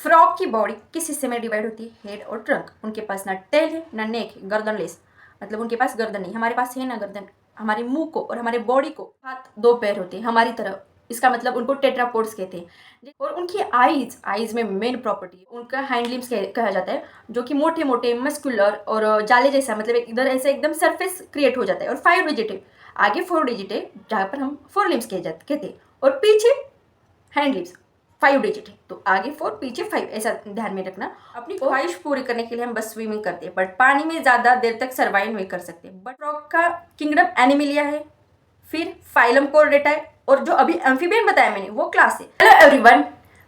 Frog की body किस हिस्से में डिवाइड होती है? हेड और ट्रंक। उनके पास ना टेल है ना नेक है, गर्दनलेस, मतलब उनके पास गर्दन नहीं। हमारे पास है ना गर्दन। हमारे मुंह को और हमारे बॉडी को हाथ दो पैर होते हैं हमारी तरह, इसका मतलब उनको टेट्रापोड्स कहते हैं। और उनकी आईज आईज में मेन प्रॉपर्टी उनका हैंड लिम्स कहा जाता है, जो कि मोटे मोटे मस्कुलर और जाले जैसा, मतलब इधर ऐसे एकदम सरफेस क्रिएट हो जाता है। और 5 डिजिट है, आगे 4 डिजिट है जहाँ पर हम 4 लिम्स कहते हैं, और पीछे हैंड लिप्स 5 डिजिट है। तो आगे 4 पीछे 5, ऐसा ध्यान में रखना। अपनी ख्वाहिश पूरी करने के लिए हम बस स्विमिंग करते हैं, बट पानी में ज़्यादा देर तक सर्वाइव नहीं कर सकते। बट फ्रॉग का किंगडम एनिमिलिया है, फिर फाइलम कोर्डेटा है, और जो अभी एम्फीबियन बताया मैंने वो क्लास है। Hello everyone,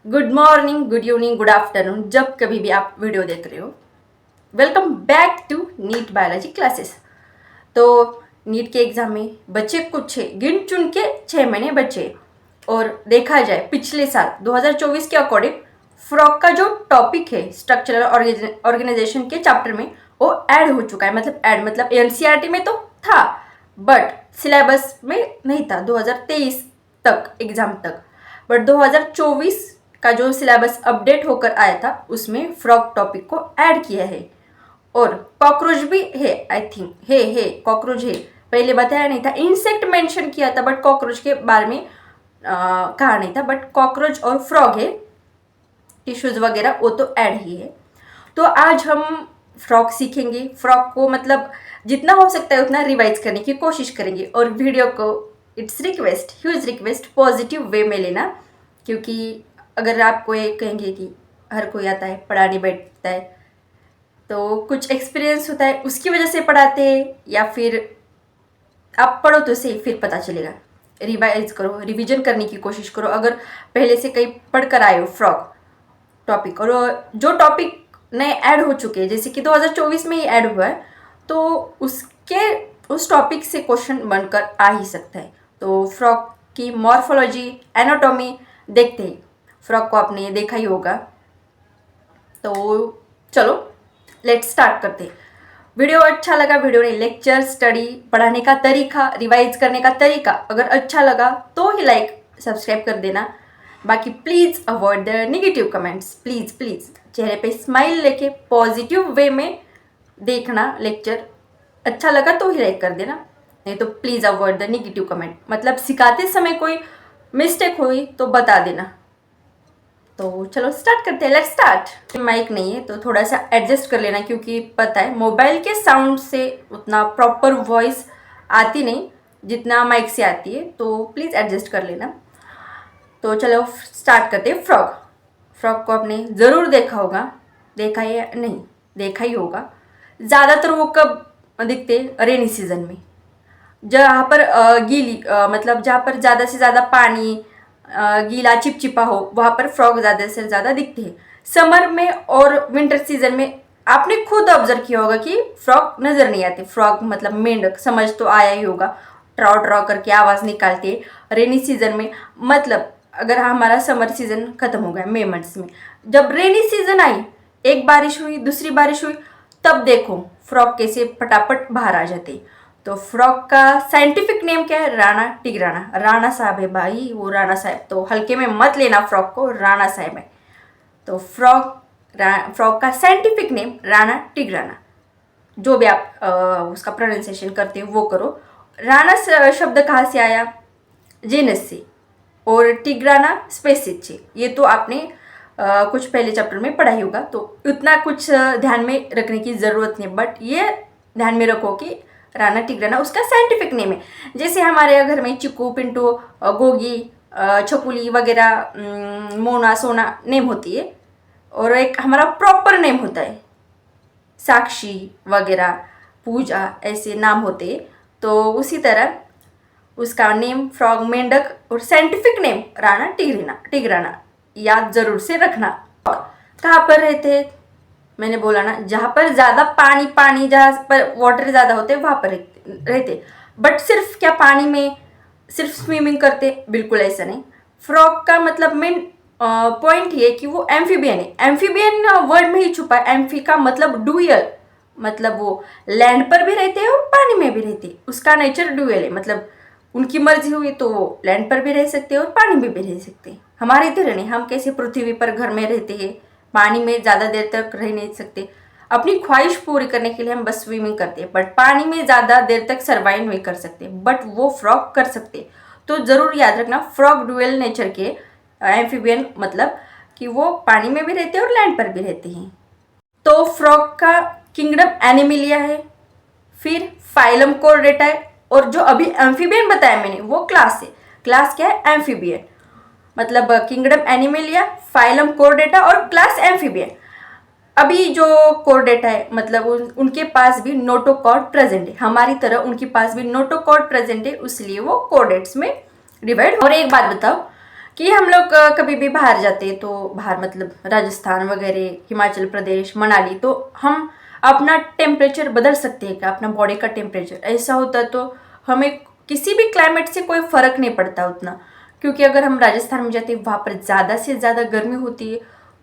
good morning, good evening, good afternoon, जब कभी भी आप वीडियो देख रहे हो। Welcome back to NEET biology classes. तो नीट के एग्जाम में बच्चे कुछ है, गिन चुन के 6 महीने बचे। और देखा जाए पिछले साल 2024 के अकॉर्डिंग फ्रॉग का जो टॉपिक है स्ट्रक्चरल ऑर्गेनाइजेशन के चैप्टर में वो ऐड हो चुका है। मतलब एनसीईआरटी में तो था बट सिलेबस में नहीं था 2023 तक एग्जाम तक। बट 2024 का जो सिलेबस अपडेट होकर आया था उसमें फ्रॉग टॉपिक को ऐड किया है। और कॉकरोच भी है, आई थिंक है कॉकरोच है, पहले बताया नहीं था। इंसेक्ट मेंशन किया था बट कॉकरोच के बारे में कहा नहीं था। बट कॉकरोच और फ्रॉग है, टिश्यूज वगैरह वो तो ऐड ही है। तो आज हम फ्रॉग सीखेंगे। फ्रॉग को मतलब जितना हो सकता है उतना रिवाइज करने की कोशिश करेंगे। और वीडियो को it's request, huge request, positive way में लेना, क्योंकि अगर आपको ये कहेंगे कि हर कोई आता है पढ़ाने बैठता है तो कुछ एक्सपीरियंस होता है उसकी वजह से पढ़ाते हैं, या फिर आप पढ़ो तो सही, फिर पता चलेगा। रिवाइज करो, रिवीजन करने की कोशिश करो। अगर पहले से कहीं पढ़ कर आए हो फ्रॉग टॉपिक, और जो टॉपिक नए ऐड हो चुके हैं जैसे कि 2024 में ही ऐड हुआ है, तो उस टॉपिक से क्वेश्चन बनकर आ ही सकता है। तो फ्रॉग की मॉर्फोलॉजी, एनाटॉमी देखते हैं। फ्रॉग को आपने देखा ही होगा। तो चलो लेट्स स्टार्ट करते हैं। वीडियो अच्छा लगा, वीडियो ने लेक्चर, स्टडी, पढ़ाने का तरीका, रिवाइज करने का तरीका अगर अच्छा लगा तो ही लाइक सब्सक्राइब कर देना। बाकी please avoid the negative comments, please please. चेहरे पे स्माइल लेके पॉजिटिव वे में देखना लेक्चर। अच्छा लगा तो ही लाइक कर देना, नहीं तो please avoid the negative comment. मतलब सिखाते समय कोई मिस्टेक हुई तो बता देना। तो चलो स्टार्ट करते हैं, लेट्स स्टार्ट। माइक नहीं है तो थोड़ा सा एडजस्ट कर लेना, क्योंकि पता है मोबाइल के साउंड से उतना प्रॉपर वॉइस आती नहीं जितना माइक से आती है, तो प्लीज़ एडजस्ट कर लेना। तो चलो स्टार्ट करते हैं। फ्रॉग फ्रॉग को आपने ज़रूर देखा होगा, देखा है या नहीं, देखा ही होगा। ज़्यादातर वो कब दिखते? रेनी सीजन में, जहाँ पर मतलब जहाँ पर ज़्यादा से ज़्यादा पानी गीला चिपचिपा हो, वहाँ पर फ्रॉग ज़्यादा से ज़्यादा दिखते हैं। समर में और विंटर सीजन में आपने खुद ऑब्जर्व किया होगा कि फ्रॉग नज़र नहीं आते। फ्रॉग मतलब मेंढक, समझ तो आया ही होगा, ट्राउ ट्राउ करके आवाज़ निकालते हैं रेनी सीजन में। मतलब अगर हमारा समर सीजन खत्म हो गया मई मंथ्स में, जब रेनी सीजन आई, एक बारिश हुई, दूसरी बारिश हुई, तब देखो फ्रॉग कैसे फटाफट बाहर आ जाते। तो फ्रॉग का साइंटिफिक नेम क्या है? राणा टिग्राना। राणा साहब है भाई, वो राणा साहब, तो हल्के में मत लेना फ्रॉग को, राणा साहब है। तो फ्रॉग का साइंटिफिक नेम राणा टिग्राना। जो भी आप उसका प्रोनाउंसिएशन करते हो वो करो। राणा शब्द कहाँ से आया? जेनस से, और टिग्राना स्पेसिस से। ये तो आपने कुछ पहले चैप्टर में पढ़ा ही होगा, तो उतना कुछ ध्यान में रखने की ज़रूरत नहीं। बट ये ध्यान में रखो कि राणा टिग्राना उसका साइंटिफिक नेम है। जैसे हमारे घर में चिक्कू, पिंटू, गोगी, छकुली वगैरह, मोना, सोना नेम होती है, और एक हमारा प्रॉपर नेम होता है, साक्षी वगैरह, पूजा, ऐसे नाम होते हैं। तो उसी तरह उसका नेम फ्रॉग मेंढक, और साइंटिफिक नेम राणा टिग्राना याद जरूर से रखना। और कहाँ पर रहते हैं? मैंने बोला ना, जहाँ पर ज़्यादा पानी, जहाँ पर वाटर ज़्यादा होते वहाँ पर रहते। बट सिर्फ क्या पानी में सिर्फ स्विमिंग करते? बिल्कुल ऐसा नहीं। फ्रॉग का मतलब मेन पॉइंट ये कि वो एम्फीबियन है। एम्फीबियन वर्ड में ही छुपा है। एम्फी का मतलब डुअल, मतलब वो लैंड पर भी रहते हैं और पानी में भी रहते हैं। उसका नेचर डुअल है, मतलब उनकी मर्जी हुई तो वो लैंड पर भी रह सकते हैं और पानी में भी रह सकते हैं। हमारी तरह नहीं, हम कैसे पृथ्वी पर घर में रहते हैं, पानी में ज़्यादा देर तक रह नहीं सकते। अपनी ख्वाहिश पूरी करने के लिए हम बस स्विमिंग करते हैं, बट पानी में ज़्यादा देर तक सर्वाइव नहीं कर सकते, बट वो फ्रॉग कर सकते। तो ज़रूर याद रखना, फ्रॉग डुअल नेचर के एम्फीबियन, मतलब कि वो पानी में भी रहते हैं और लैंड पर भी रहते हैं। तो फ्रॉग का किंगडम एनिमिलिया है, फिर फाइलम कॉर्डेटा है, और जो अभी एम्फीबियन बताया मैंने वो क्लास है। क्लास क्या है? एम्फीबियन। मतलब किंगडम एनिमिलिया, फाइलम कॉर्डेटा और क्लास एम्फीबियन। अभी जो कॉर्डेटा है, मतलब उनके पास भी नोटोकॉर्ड प्रेजेंट है, हमारी तरह उनके पास भी नोटोकॉर्ड प्रेजेंट है, इसलिए वो कॉर्डेट्स में डिवाइड। और एक बात बताओ कि हम लोग कभी भी बाहर जाते हैं, तो बाहर मतलब राजस्थान वगैरह, हिमाचल प्रदेश, मनाली, तो हम अपना टेम्परेचर बदल सकते हैं क्या? अपना बॉडी का टेम्परेचर ऐसा होता तो हमें किसी भी क्लाइमेट से कोई फ़र्क नहीं पड़ता उतना, क्योंकि अगर हम राजस्थान में जाते हैं, वहाँ पर ज़्यादा से ज़्यादा गर्मी होती है,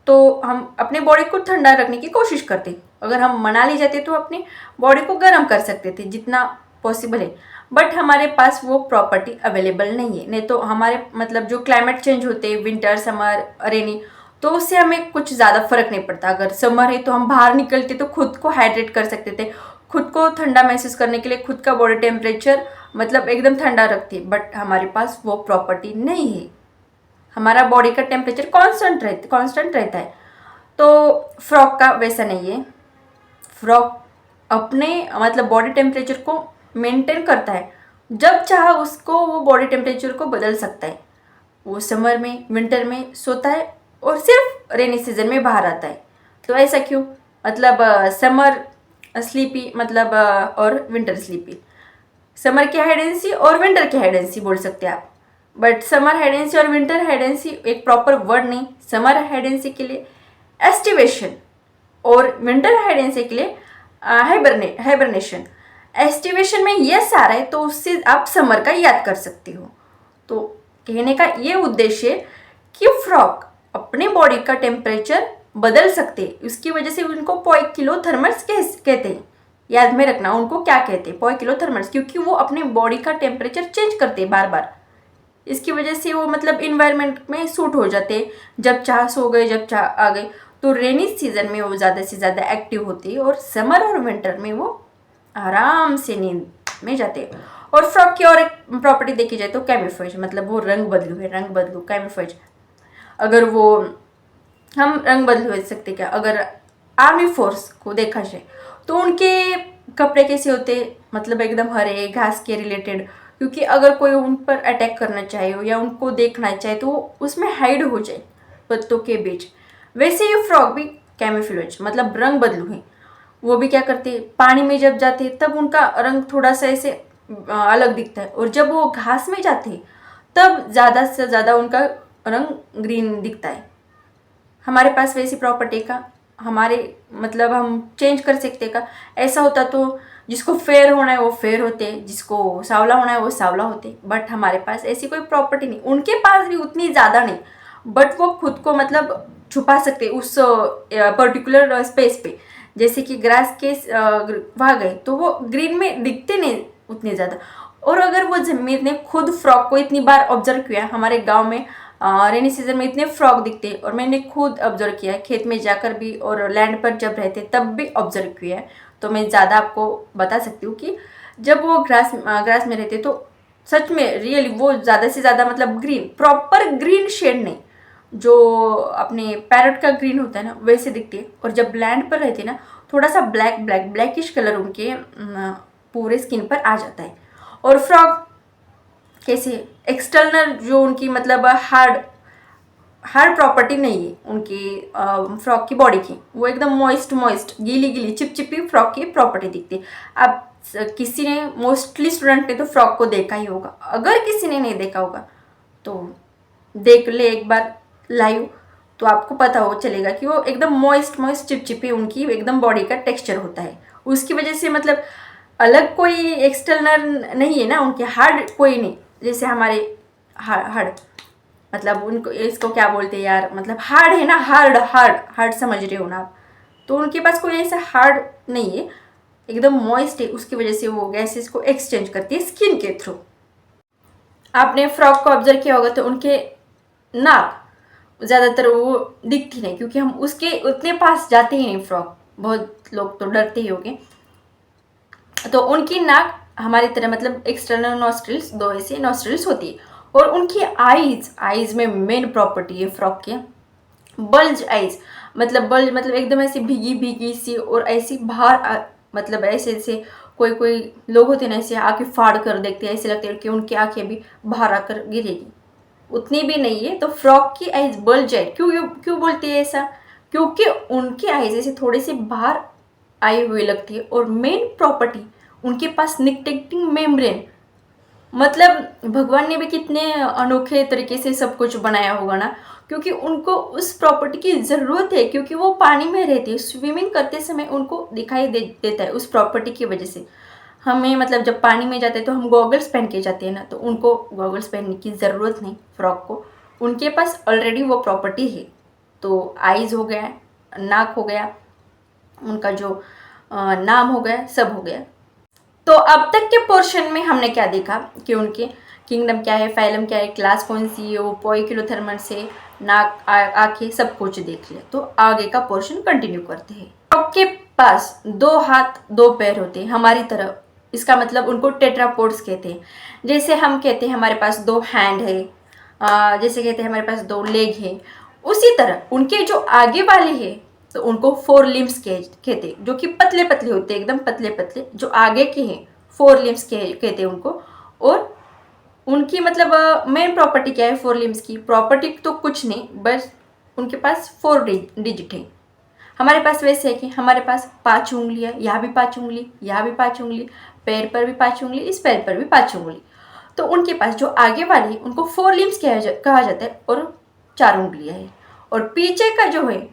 तो हम अपने बॉडी को ठंडा रखने की कोशिश करते। अगर हम मनाली जाते तो अपनी बॉडी को गर्म कर सकते थे जितना पॉसिबल है, बट हमारे पास वो प्रॉपर्टी अवेलेबल नहीं है। नहीं तो हमारे मतलब जो क्लाइमेट चेंज होते हैं, विंटर, समर, रेनी, तो उससे हमें कुछ ज़्यादा फर्क नहीं पड़ता। अगर समर है तो हम बाहर निकलते तो खुद को हाइड्रेट कर सकते थे, खुद को ठंडा महसूस करने के लिए खुद का बॉडी टेम्परेचर मतलब एकदम ठंडा रखते, बट हमारे पास वो प्रॉपर्टी नहीं है। हमारा बॉडी का टेम्परेचर कांस्टेंट रहता है। तो फ्रॉग का वैसा नहीं है। फ्रॉग अपने मतलब बॉडी टेम्परेचर को मेंटेन करता है, जब चाहे उसको वो बॉडी टेम्परेचर को बदल सकता है। वो समर में, विंटर में सोता है और सिर्फ रेनी सीजन में बाहर आता है। तो ऐसा क्यों? मतलब समर स्लीपी मतलब और विंटर स्लीपी, समर की हाइडेंसी और विंटर की हाइडेंसी बोल सकते हैं आप, बट समर हाइडेंसी और विंटर हाइडेंसी एक प्रॉपर वर्ड नहीं। समर हाइडेंसी के लिए एस्टिवेशन और विंटर हाइडेंसी के लिए हाइबरनेशन। एस्टिवेशन में यस आ रहा है तो उससे आप समर का याद कर सकते हो। तो कहने का ये उद्देश्य कि फ्रॉग अपने बॉडी का टेम्परेचर बदल सकते हैं, उसकी वजह से उनको पोइकिलोथर्मल्स कहते हैं। याद में रखना उनको क्या कहते हैं, पोइकिलोथर्मल्स, क्योंकि वो अपने बॉडी का टेम्परेचर चेंज करते हैं बार बार। इसकी वजह से वो मतलब इन्वायरमेंट में सूट हो जाते, जब चाह सो गए, जब चाह आ गए। तो रेनी सीजन में वो ज़्यादा से ज़्यादा एक्टिव होती है और समर और विंटर में वो आराम से नींद में जाते हैं। और फ्रॉग की और एक प्रॉपर्टी देखी जाए तो कैमोफ्लेज, मतलब वो रंग बदलू है, रंग बदलू कैमोफ्लेज। अगर वो हम रंग बदल सकते क्या? अगर आर्मी फोर्स को देखा जाए तो उनके कपड़े कैसे होते, मतलब एकदम हरे घास के रिलेटेड, क्योंकि अगर कोई उन पर अटैक करना चाहे या उनको देखना चाहे तो उसमें हाइड हो जाए पत्तों के बीच। वैसे ही फ्रॉग भी कैमोफ्लेज मतलब रंग बदलू है। वो भी क्या करते हैं, पानी में जब जाते हैं तब उनका रंग थोड़ा सा ऐसे अलग दिखता है, और जब वो घास में जाते हैं तब ज़्यादा से ज़्यादा उनका रंग ग्रीन दिखता है। हमारे पास वैसी प्रॉपर्टी का हमारे मतलब हम चेंज कर सकते का। ऐसा होता तो जिसको फेयर होना है वो फेयर होते, जिसको सांवला होना है वो सांवला होते, बट हमारे पास ऐसी कोई प्रॉपर्टी नहीं। उनके पास भी उतनी ज़्यादा नहीं, बट वो खुद को मतलब छुपा सकते उस पर्टिकुलर स्पेस पे। जैसे कि ग्रास के वहाँ गए तो वो ग्रीन में दिखते नहीं उतने ज़्यादा। और अगर वो जमीर ने खुद फ्रॉग को इतनी बार ऑब्जर्व किया, हमारे गांव में रेनी सीजन में इतने फ्रॉग दिखते, और मैंने खुद ऑब्जर्व किया है, खेत में जाकर भी और लैंड पर जब रहते तब भी ऑब्जर्व किया है। तो मैं ज़्यादा आपको बता सकती हूँ कि जब वो ग्रास में रहते तो सच में रियली वो ज़्यादा से ज़्यादा मतलब ग्रीन, प्रॉपर ग्रीन शेड नहीं, जो अपने पैरट का ग्रीन होता है ना वैसे दिखती है। और जब लैंड पर रहते ना थोड़ा सा ब्लैकिश कलर उनके पूरे स्किन पर आ जाता है। और फ्रॉग कैसे एक्सटर्नल जो उनकी मतलब हार्ड प्रॉपर्टी नहीं है उनकी फ्रॉग की बॉडी की, वो एकदम मॉइस्ट गीली चिपचिपी फ्रॉग की प्रॉपर्टी दिखती है। अब किसी ने मोस्टली स्टूडेंट ने तो फ्रॉग को देखा ही होगा, अगर किसी ने नहीं देखा होगा तो देख ले एक बार लाइव, तो आपको पता हो चलेगा कि वो एकदम मॉइस्ट चिपचिपी उनकी एकदम बॉडी का टेक्सचर होता है। उसकी वजह से मतलब अलग कोई एक्सटर्नल नहीं है ना उनके, हार्ड कोई नहीं। जैसे हमारे हार्ड मतलब उनको इसको क्या बोलते हैं यार, मतलब हार्ड है ना, हार्ड समझ रहे हो ना आप, तो उनके पास कोई ऐसा हार्ड नहीं है, एकदम मॉइस्ट है। उसकी वजह से वो गैसेस को एक्सचेंज करती है स्किन के थ्रू। आपने फ्रॉग को ऑब्जर्व किया होगा तो उनके नाक ज़्यादातर वो दिखती नहीं, क्योंकि हम उसके उतने पास जाते ही नहीं फ्रॉक, बहुत लोग तो डरते ही होंगे। तो उनकी नाक हमारी तरह मतलब एक्सटर्नल नॉस्ट्रिल्स, दो ऐसे नॉस्ट्रिल्स होती है। और उनकी आईज, आईज में मेन प्रॉपर्टी है फ्रॉक के बल्ज आईज। मतलब बल्ज मतलब एकदम ऐसी भीगी भीगी सी और ऐसी बाहर मतलब ऐसे ऐसे कोई कोई लोग होते हैं ना, ऐसे आंखें फाड़ कर देखते हैं, ऐसे लगते हैं कि उनकी आंखें भी बाहर आकर गिरेगी, उतनी भी नहीं है। तो फ्रॉक की आईज बल्ज है। क्यों क्यों बोलते हैं ऐसा? क्योंकि उनकी आईज ऐसे थोड़ी सी बाहर आई हुई लगती है। और मेन प्रॉपर्टी, उनके पास निकटेक्टिंग मेम्ब्रेन, मतलब भगवान ने भी कितने अनोखे तरीके से सब कुछ बनाया होगा ना, क्योंकि उनको उस प्रॉपर्टी की ज़रूरत है, क्योंकि वो पानी में रहती है, स्विमिंग करते समय उनको दिखाई देता है उस प्रॉपर्टी की वजह से। हमें मतलब जब पानी में जाते हैं तो हम गॉगल्स पहन के जाते हैं ना, तो उनको गॉगल्स पहनने की ज़रूरत नहीं फ्रॉक को, उनके पास ऑलरेडी वो प्रॉपर्टी है। तो आईज हो गया, नाक हो गया, उनका जो नाम हो गया, सब हो गया। तो अब तक के पोर्शन में हमने क्या देखा कि उनके किंगडम क्या है, फाइलम क्या है, क्लास कौन सी है, वो पोइकिलोथर्मस से नाक आंखें सब कुछ देख लिया। तो आगे का पोर्शन कंटिन्यू करते हैं। आपके पास 2 हाथ 2 पैर होते हैं हमारी तरह, इसका मतलब उनको टेट्रापोड्स कहते हैं। जैसे हम कहते हैं हमारे पास 2 हैंड है, जैसे कहते हैं हमारे पास 2 लेग है, उसी तरह उनके जो आगे वाले हैं तो उनको 4 लिम्स कहते हैं, जो कि पतले पतले होते हैं, एकदम पतले पतले जो आगे के हैं, 4 लिम्स कहते हैं उनको। और उनकी मतलब मेन प्रॉपर्टी क्या है 4 लिम्स की? प्रॉपर्टी तो कुछ नहीं, बस उनके पास 4 डिजिट है। हमारे पास वैसे है कि हमारे पास 5 उंगलियां, यहाँ भी 5 उंगली, यहाँ भी 5 उंगली, पैर पर भी 5 उंगली, इस पैर पर भी 5 उंगली। तो उनके पास जो आगे वाली है उनको 4 लिम्स कहा जाता है और 4 उंगलियां है। और पीछे का जो है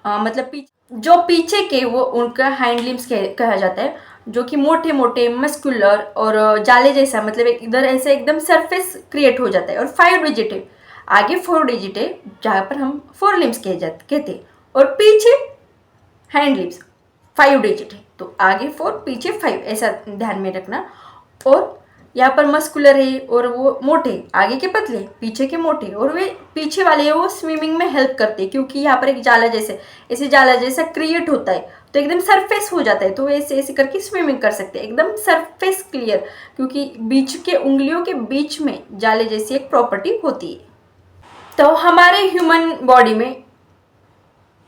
मतलब जो पीछे के वो उनका हैंड लिम्स कहा जाता है, जो कि मोटे मोटे मस्कुलर और जाले जैसा, मतलब एक इधर ऐसे एकदम सरफेस क्रिएट हो जाता है। और 5 डिजिट है, आगे 4 डिजिट है जहाँ पर हम 4 लिम्स कहते हैं, और पीछे हैंड लिम्स 5 डिजिट है, तो आगे 4 पीछे 5, ऐसा ध्यान में रखना। और यहाँ पर मस्कुलर है और वो मोटे, आगे के पतले पीछे के मोटे, और वे पीछे वाले हैं वो स्विमिंग में हेल्प करते हैं, क्योंकि यहाँ पर एक जाला जैसे ऐसे जाला जैसा क्रिएट होता है, तो एकदम सरफेस हो जाता है, तो ऐसे ऐसे करके स्विमिंग कर सकते हैं, एकदम सरफेस क्लियर, क्योंकि बीच के उंगलियों के बीच में जाले जैसी एक प्रॉपर्टी होती है। तो हमारे ह्यूमन बॉडी में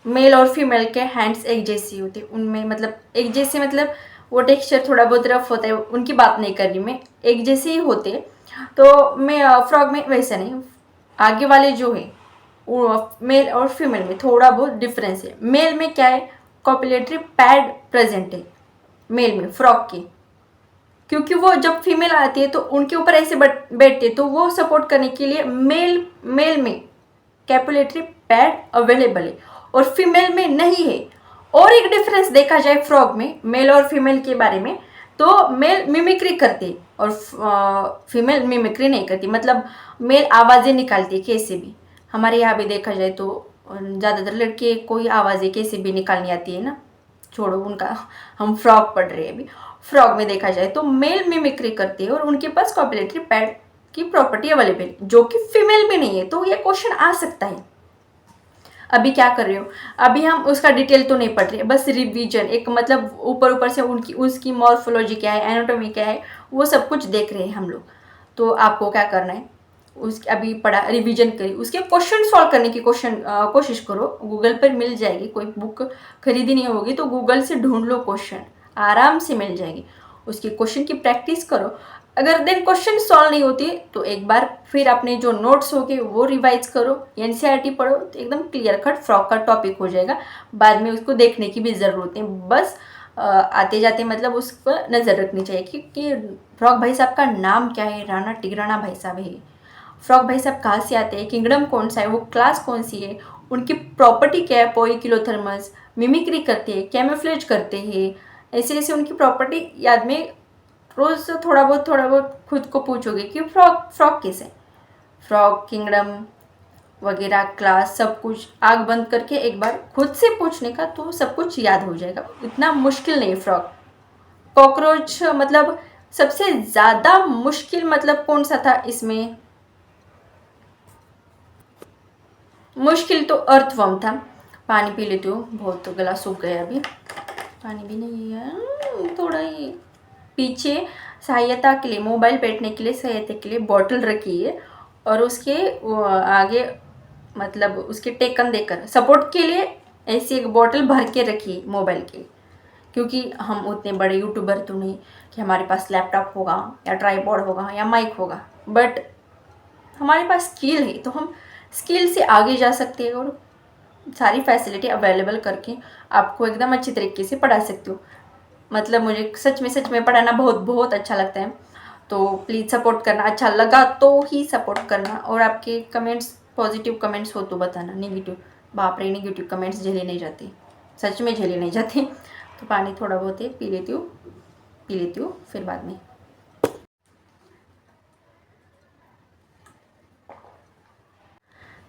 मेल और फीमेल के हैंड्स एक जैसी होती है, उनमें मतलब एक जैसे मतलब वो टेक्सचर थोड़ा बहुत रफ होता है, उनकी बात नहीं कर रही मैं, एक जैसे ही होते हैं। तो मैं फ्रॉग में वैसा नहीं, आगे वाले जो है वो मेल और फीमेल में थोड़ा बहुत डिफरेंस है। मेल में क्या है, कॉपुलेटरी पैड प्रेजेंट है मेल में फ्रॉग के, क्योंकि वो जब फीमेल आती है तो उनके ऊपर ऐसे बैठते हैं, तो वो सपोर्ट करने के लिए मेल में कैपुलेटरी पैड अवेलेबल है और फीमेल में नहीं है। और एक डिफरेंस देखा जाए फ्रॉग में मेल और फीमेल के बारे में, तो मेल मिमिक्री करती और फीमेल मिमिक्री नहीं करती, मतलब मेल आवाज़ें निकालती है कैसे भी। हमारे यहाँ भी देखा जाए तो ज़्यादातर लड़के कोई आवाज़ें कैसे भी निकालनी आती है ना, छोड़ो उनका, हम फ्रॉग पढ़ रहे हैं अभी। फ्रॉग में देखा जाए तो मेल मिमिक्री करती है और उनके पास कॉपुलेटरी पैड की प्रॉपर्टी अवेलेबल है, जो कि फीमेल में नहीं है। तो ये क्वेश्चन आ सकता है। अभी क्या कर रहे हो, अभी हम उसका डिटेल तो नहीं पढ़ रहे, बस रिवीजन, एक मतलब ऊपर ऊपर से उनकी उसकी मॉर्फोलॉजी क्या है, एनाटॉमी क्या है, वो सब कुछ देख रहे हैं हम लोग। तो आपको क्या करना है, उस अभी पढ़ा रिवीजन करी, उसके क्वेश्चन सॉल्व करने की कोशिश करो। गूगल पर मिल जाएगी, कोई बुक खरीदी नहीं होगी तो गूगल से ढूंढ लो, क्वेश्चन आराम से मिल जाएगी, उसकी क्वेश्चन की प्रैक्टिस करो। अगर देन क्वेश्चन सॉल्व नहीं होती तो एक बार फिर अपने जो नोट्स होंगे वो रिवाइज करो, एनसीईआरटी पढ़ो, तो एकदम क्लियर कट फ्रॉक का टॉपिक हो जाएगा। बाद में उसको देखने की भी ज़रूरत नहीं, बस आते जाते मतलब उस पर नज़र रखनी चाहिए कि फ्रॉक भाई साहब का नाम क्या है, राणा टिग्राना भाई साहब है। फ्रॉक भाई साहब कहाँ से आते हैं, किंगडम कौन सा है, वो क्लास कौन सी है, उनकी प्रॉपर्टी क्या है, पोइकिलोथर्मस, मिमिक्री करते हैं, कैमोफ्लेज करते हैं, ऐसे ऐसे उनकी प्रॉपर्टी याद में रोज़ थोड़ा बहुत खुद को पूछोगे कि फ्रॉक कैसे, फ्रॉक किंगडम वगैरह क्लास सब कुछ आग बंद करके एक बार खुद से पूछने का, तो सब कुछ याद हो जाएगा, इतना मुश्किल नहीं फ्रॉक। कॉकरोच मतलब सबसे ज़्यादा मुश्किल मतलब कौन सा था इसमें, मुश्किल तो अर्थवर्म था। पानी पी लेती हूँ, बहुत तो गला सूख गया अभी। पानी भी नहीं है, थोड़ा ही पीछे सहायता के लिए, मोबाइल बैठने के लिए सहायता के लिए बॉटल रखी है और उसके आगे मतलब उसके टेकन देकर सपोर्ट के लिए ऐसी एक बॉटल भर के रखी है मोबाइल के, क्योंकि हम उतने बड़े यूट्यूबर तो नहीं कि हमारे पास लैपटॉप होगा या ट्राईपॉड होगा या माइक होगा, बट हमारे पास स्किल है तो हम स्किल से आगे जा सकते हैं और सारी फैसिलिटी अवेलेबल करके आपको एकदम अच्छी तरीके से पढ़ा सकती हूँ। मतलब मुझे सच में पढ़ाना बहुत बहुत अच्छा लगता है, तो प्लीज़ सपोर्ट करना। अच्छा लगा तो ही सपोर्ट करना, और आपके कमेंट्स पॉजिटिव कमेंट्स हो तो बताना, नेगेटिव बाप रे नेगेटिव कमेंट्स झेले नहीं जाते, सच में झेले नहीं जाते। तो पानी थोड़ा बहुत है पी लेती हूँ फिर बाद में।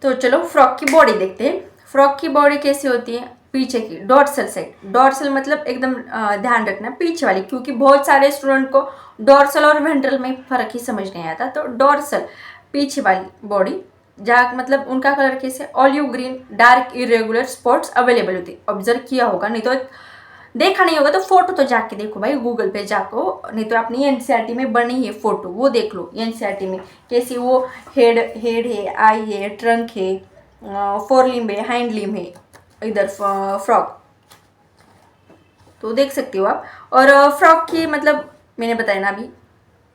तो चलो फ्रॉक की बॉडी देखते हैं। फ्रॉक की बॉडी कैसी होती है, पीछे की डॉर्सल साइड। डॉर्सल मतलब एकदम ध्यान रखना पीछे वाली, क्योंकि बहुत सारे स्टूडेंट को डॉर्सल और वेंट्रल में फ़र्क ही समझ नहीं आता। तो डॉर्सल पीछे वाली बॉडी, जहाँ मतलब उनका कलर कैसे olive green dark irregular spots available होती है। ऑब्जर्व किया होगा, नहीं तो देखा नहीं होगा तो फोटो तो जाके देखो भाई गूगल पे जाको, नहीं तो अपनी एनसीईआरटी में बनी है फोटो वो देख लो। एनसीईआरटी में कैसी वो हेड है, आई है, ट्रंक है, फोर लिम्ब है, हैंड लिम्ब है, इधर फ्रॉक तो देख सकते हो आप। और फ्रॉक की मतलब मैंने बताया ना अभी,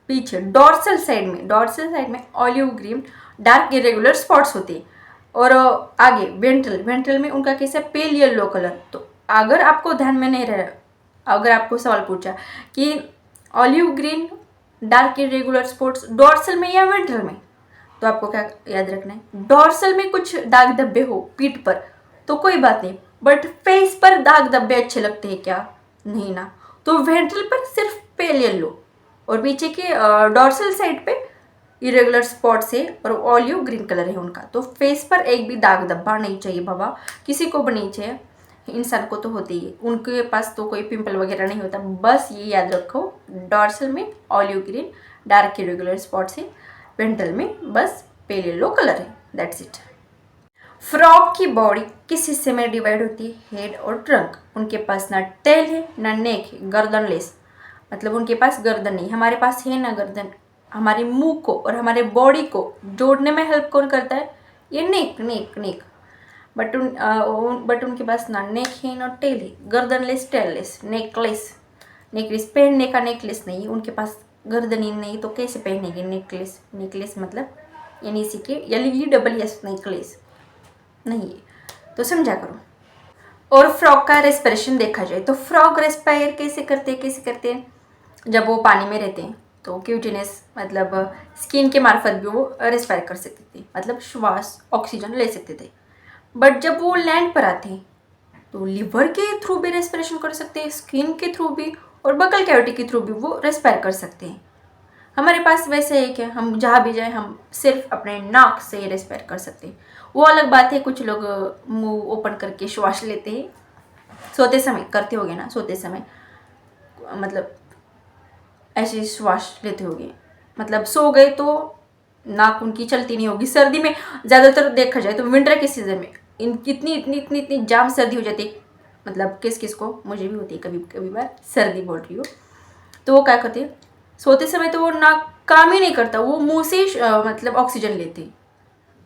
पीछे डॉर्सल साइड में olive green dark irregular spots होते हैं, और आगे वेंट्रल में उनका कैसा पेल येलो कलर। तो अगर आपको ध्यान में नहीं रहा, अगर आपको सवाल पूछा कि olive green dark irregular spots dorsal में या वेंट्रल में, तो आपको क्या याद रखना है, डॉर्सल में कुछ दाग धब्बे हो पीठ पर तो कोई बात नहीं, बट फेस पर दाग धब्बे अच्छे लगते हैं क्या, नहीं ना। तो वेंट्रल पर सिर्फ पेल येलो और पीछे के डॉर्सल साइड पे इरेगुलर स्पॉट्स है और ऑलिव ग्रीन कलर है उनका। तो फेस पर एक भी दाग धब्बा नहीं चाहिए बाबा, किसी को भी नहीं चाहिए, इंसान को तो होते ही है, उनके पास तो कोई पिंपल वगैरह नहीं होता। बस ये याद रखो, डॉर्सल में olive green dark irregular spots है, वेंट्रल में बस पेल येलो कलर है, दैट्स इट। फ्रॉक की बॉडी किस हिस्से में डिवाइड होती है, हेड और ट्रंक। उनके पास ना टेल है ना नेक है, गर्दन लेस, मतलब उनके पास गर्दन नहीं, हमारे पास है ना गर्दन। हमारे मुंह को और हमारे बॉडी को जोड़ने में हेल्प कौन करता है, ये नेक। बट उनके पास ना नेक है ना टेल है, गर्दन लेस टेल लेस नेकलेस पहनने का नेकलेस नहीं, उनके पास गर्दन ही नहीं तो कैसे पहनेंगे नेकलेस मतलब NECK नेकलेस नहीं है, तो समझा करो। और फ्रॉग का रेस्पिरेशन देखा जाए तो फ्रॉग रेस्पायर कैसे करते हैं, जब वो पानी में रहते हैं तो क्यूटिनेस मतलब स्किन के मार्फत भी वो रेस्पायर कर सकते थे, मतलब श्वास ऑक्सीजन ले सकते थे। बट जब वो लैंड पर आते हैं तो लिवर के थ्रू भी रेस्पिरेशन कर सकते हैं, स्किन के थ्रू भी और बकल कैविटी के थ्रू भी वो रेस्पायर कर सकते हैं। हमारे पास वैसे एक है, हम जहाँ भी जाए हम सिर्फ अपने नाक से रेस्पायर कर सकते हैं। वो अलग बात है, कुछ लोग मुंह ओपन करके श्वास लेते हैं, सोते समय करते होगे ना, सोते समय मतलब ऐसे श्वास लेते होगे, मतलब सो गए तो नाक उनकी चलती नहीं होगी। सर्दी में ज़्यादातर देखा जाए तो विंटर के सीज़न में इतनी जाम सर्दी हो जाती है, मतलब किस को, मुझे भी होती है कभी बार सर्दी बोल रही हो, तो वो क्या करते हैं सोते समय, तो वो नाक काम ही नहीं करता, वो मुंह से मतलब ऑक्सीजन लेते हैं।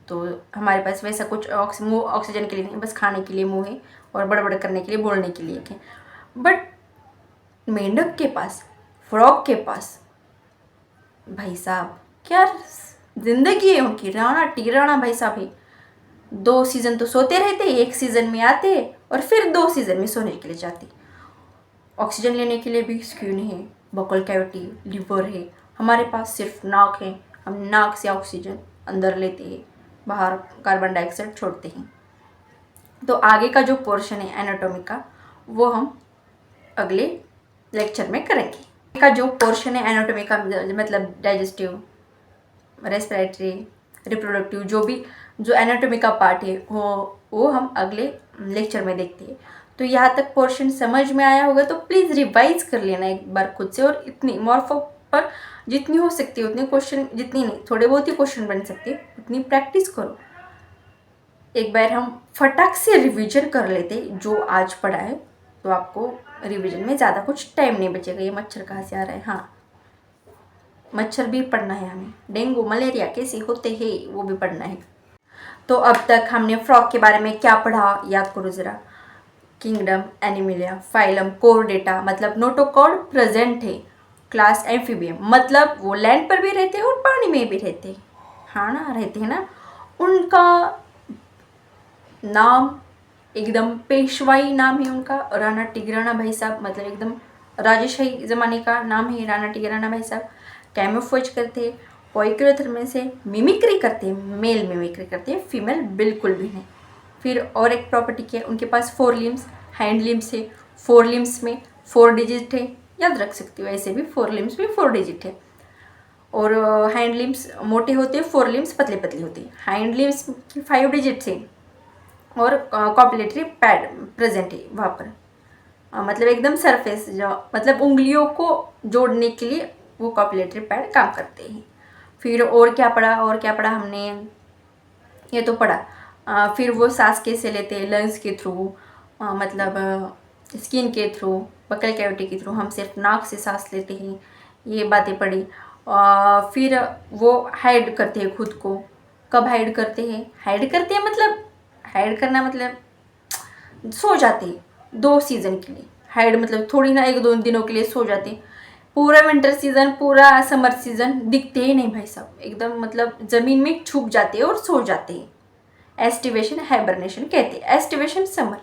तो हमारे पास वैसा कुछ मुंह ऑक्सीजन के लिए नहीं, बस खाने के लिए मुंह है और बड़बड़ करने के लिए, बोलने के लिए है। बट मेंढक के पास, फ्रॉग के पास भाई साहब क्या जिंदगी है उनकी, राणा टीराना भाई साहब है। 2 सीज़न तो सोते रहते, 1 सीज़न में आते और फिर 2 सीज़न में सोने के लिए जाते। ऑक्सीजन लेने के लिए भी स्किन है, बकल कैविटी, लिवर है, हमारे पास सिर्फ नाक है, हम नाक से ऑक्सीजन अंदर लेते हैं, बाहर कार्बन डाइऑक्साइड छोड़ते हैं। तो आगे का जो पोर्शन है एनाटॉमी का वो हम अगले लेक्चर में करेंगे। का जो पोर्शन है एनाटॉमी का मतलब डाइजेस्टिव, रेस्पिरेटरी, रिप्रोडक्टिव, जो एनाटॉमी का पार्ट है वो हम अगले लेक्चर में देखते हैं। तो यहाँ तक पोर्शन समझ में आया होगा तो प्लीज़ रिवाइज कर लेना एक बार खुद से, और इतनी मॉर्फो पर जितनी हो सकती है उतने क्वेश्चन, जितनी नहीं थोड़े बहुत ही क्वेश्चन बन सकते हैं, उतनी प्रैक्टिस करो। एक बार हम फटाक से रिवीजन कर लेते जो आज पढ़ा है, तो आपको रिवीजन में ज़्यादा कुछ टाइम नहीं बचेगा। ये मच्छर कहाँ से आ रहा है? हाँ, मच्छर भी पढ़ना है हमें, डेंगू मलेरिया कैसे होते हैं वो भी पढ़ना है। तो अब तक हमने फ्रॉग के बारे में क्या पढ़ा, याद करो ज़रा। किंगडम, एनिमिलिया, फाइलम, कोरडेटा मतलब नोटोकॉर्ड प्रेजेंट है। क्लास एम्फीबियम मतलब वो लैंड पर भी रहते हैं और पानी में भी रहते हैं, हाँ ना, रहते हैं ना। उनका नाम एकदम पेशवाई नाम है उनका, राणा टिग्राना भाई साहब, मतलब एकदम राजेशाही ज़माने का नाम है राणा टिग्राना भाई साहब। कैमोफ्लेज करते हैं, पॉइक्रोथर्मी से मिमिक्री करते हैं, मेल मिमिक्री करते हैं, फीमेल बिल्कुल भी नहीं। फिर और एक प्रॉपर्टी क्या है, उनके पास 4 लिम्स, हैंड लिम्स है, 4 लिम्स में 4 डिजिट है, याद रख सकते हो, ऐसे भी 4 लिम्स में 4 डिजिट है। और हैंड लिम्स मोटे होते हैं, 4 लिम्स पतले पतले होते हैं। हैंड लिम्स की 5 डिजिट है और कॉपुलेटरी पैड प्रेजेंट है वहाँ पर। मतलब एकदम सरफेस, जो मतलब उंगलियों को जोड़ने के लिए वो कॉपुलेटरी पैड काम करते हैं। फिर और क्या पढ़ा, और क्या पढ़ा हमने, ये तो पढ़ा। फिर वो सांस कैसे लेते हैं, लंग्स के थ्रू, मतलब स्किन के थ्रू, बकल कैविटी के थ्रू, हम सिर्फ नाक से सांस लेते हैं, ये बातें पढ़ी। फिर वो हाइड करते हैं खुद को, कब हाइड करते हैं, हाइड करते हैं मतलब हाइड करना मतलब सो जाते हैं 2 सीज़न के लिए। हाइड मतलब थोड़ी ना 1-2 दिनों के लिए सो जाते हैं। पूरा विंटर सीज़न, पूरा समर सीज़न दिखते ही नहीं भाई साहब, एकदम मतलब ज़मीन में छुप जाते हैं और सो जाते हैं। एस्टिवेशन, हाइबरनेशन कहते हैं। एस्टिवेशन समर,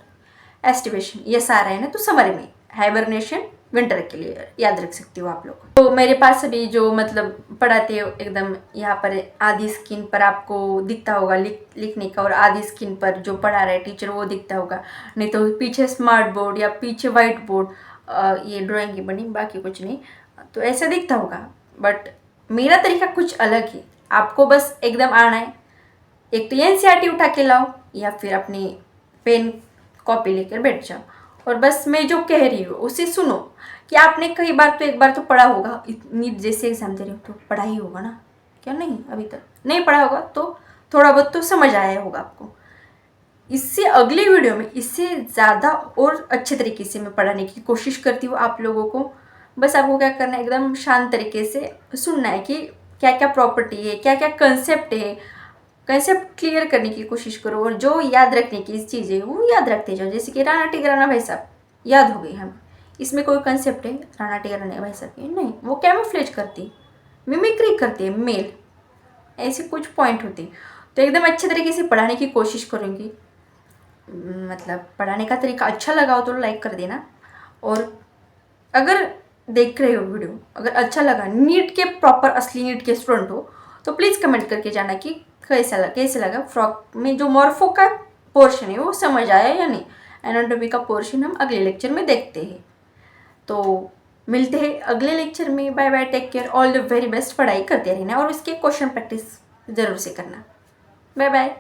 एस्टिवेशन ये सारा है ना, तो समर में, हाइबरनेशन विंटर के लिए, याद रख सकते हो आप लोग। तो मेरे पास अभी जो मतलब पढ़ाते हो एकदम यहाँ पर आधी स्क्रीन पर आपको दिखता होगा लिखने का, और आधी स्क्रीन पर जो पढ़ा रहा है टीचर वो दिखता होगा, नहीं तो पीछे स्मार्ट बोर्ड या पीछे वाइट बोर्ड, ये ड्राइंग की बनी, बाकी कुछ नहीं, तो ऐसा दिखता होगा। बट मेरा तरीका कुछ अलग है, आपको बस एकदम आना है। एक तो एनसीईआरटी उठा के लाओ या फिर अपनी पेन कॉपी लेकर बैठ जाओ और बस मैं जो कह रही हूँ उसे सुनो। कि आपने कई बार तो, एक बार तो पढ़ा होगा, नीट जैसे एग्जाम दे रही हो तो पढ़ा ही होगा ना, क्या नहीं अभी तक नहीं पढ़ा होगा तो थोड़ा बहुत तो समझ आया होगा आपको। इससे अगले वीडियो में इससे ज़्यादा और अच्छे तरीके से मैं पढ़ाने की कोशिश करती हूँ आप लोगों को। बस आपको क्या करना है, एकदम शांत तरीके से सुनना है कि क्या क्या प्रॉपर्टी है, क्या क्या कंसेप्ट है, कंसेप्ट क्लियर करने की कोशिश करो, और जो याद रखने की चीज़ें वो याद रखते जाओ। जैसे कि राणा टिग्राना भाई साहब याद हो गई हमें, इसमें कोई कंसेप्ट है राणा टिग्राना भाई साहब की नहीं, वो कैमोफ्लेज करती, मिमिक्री करती है मेल, ऐसे कुछ पॉइंट होते हैं। तो एकदम अच्छे तरीके से पढ़ाने की कोशिश करूँगी। मतलब पढ़ाने का तरीका अच्छा लगा हो तो लाइक कर देना, और अगर देख रहे हो वीडियो अगर अच्छा लगा, नीट के प्रॉपर असली नीट के स्टूडेंट हो तो प्लीज़ कमेंट करके जाना कि कैसे लगा फ्रॉक में जो मॉर्फो का पोर्शन है वो समझ आया या नहीं। एनाटॉमी का पोर्शन हम अगले लेक्चर में देखते हैं। तो मिलते हैं अगले लेक्चर में। Bye bye, take care, all the very best. पढ़ाई करते रहना और इसके क्वेश्चन प्रैक्टिस ज़रूर से करना। Bye bye.